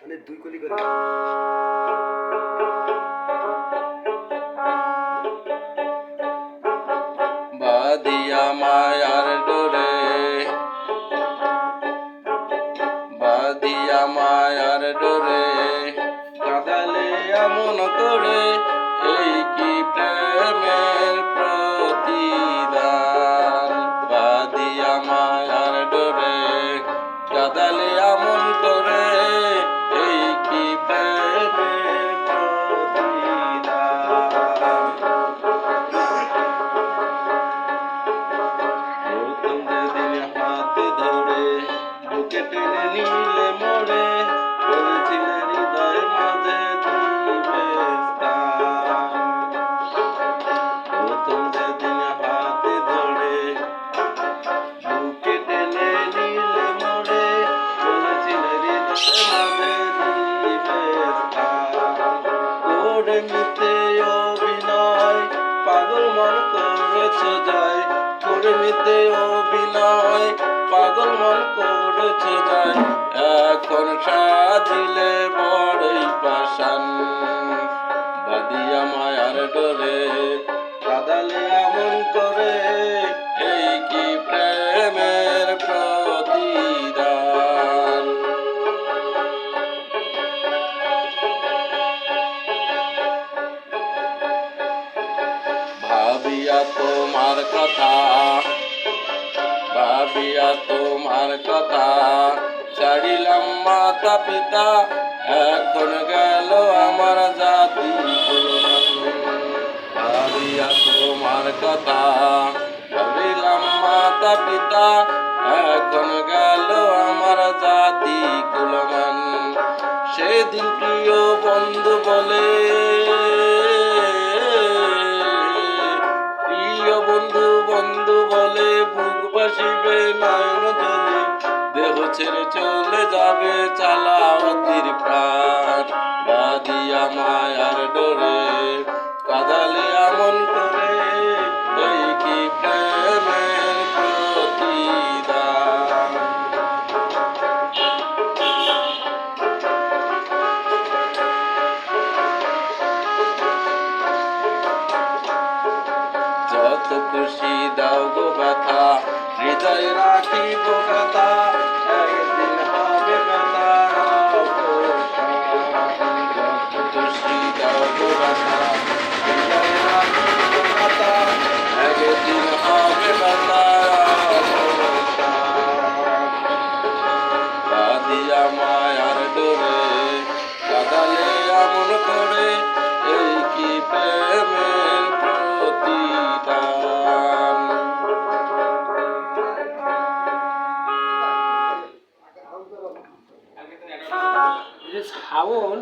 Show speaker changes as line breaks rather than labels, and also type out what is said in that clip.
মানে দুই কলি করে
বাদিয়া মায়ার ডোরে, বাদিয়া মায়ার ডোরে, কাঁদালে এমন করে, এই কি প্রেমের প্রতিদান। বাদিয়া মায়ার ডোরে, কাঁদালে এমন করে, এই কি প্রেমের প্রতিদান। প্রথম যেদিন হাতে ধরে বুকে টেনে নিলে মোড়ে, বলেছিলে হৃদয়ের মাঝে দিবে স্থান। প্রথম যেদিন হাতে ধরে বুকে টেনে নিলে মোড়ে, বলেছিলে হৃদয়ের মাঝে দিবে স্থান। করে নিতে অভিনয় পাগল মন করেছ যায়, করে নিতে অভিনয় পাগল মন করেছ যায়, এখন সাজিলে বড়ই পাষাণ। বাদিয়া মায়ার ডোরে, কাঁদালে এমন করে, এই কি প্রেমের প্রতিদান। ভাবিয়া তোমার কথা, ভাবিয়া তোমার কথা, ছাড়িলাম মাতা পিতা, এখন গেল আমার জাতি কুলমান। ভাবিয়া তোমার কথা, ভাবিলাম মাতা পিতা, এখন গেল আমার জাতি কুলমান। সেদিন প্রিয় বন্ধু বলে, প্রিয় বন্ধু বন্ধু বলে, বুক বাসিবে নয়ন জলে, দেহ ছেড়ে চলে যাবে চালাওয়াতির প্রাণ। বাদিয়া মায়ার ডোরে, কাঁদালে এমন করে, এই কি প্রেমের প্রতিদান। যত খুশি দাও গো ব্যথা, হৃদয় রাখিব গাথা, একদিন হবে ব্যথার অবসান। যত খুশি দাও গো ব্যথা, হৃদয় রাখিব গাথা, একদিন হবে ব্যথার অবসান। বাদিয়া মায়ার ডোরে, কাঁদালে এমন করে, এই কি প্রেমের প্রতিদান।
শ্রাবণ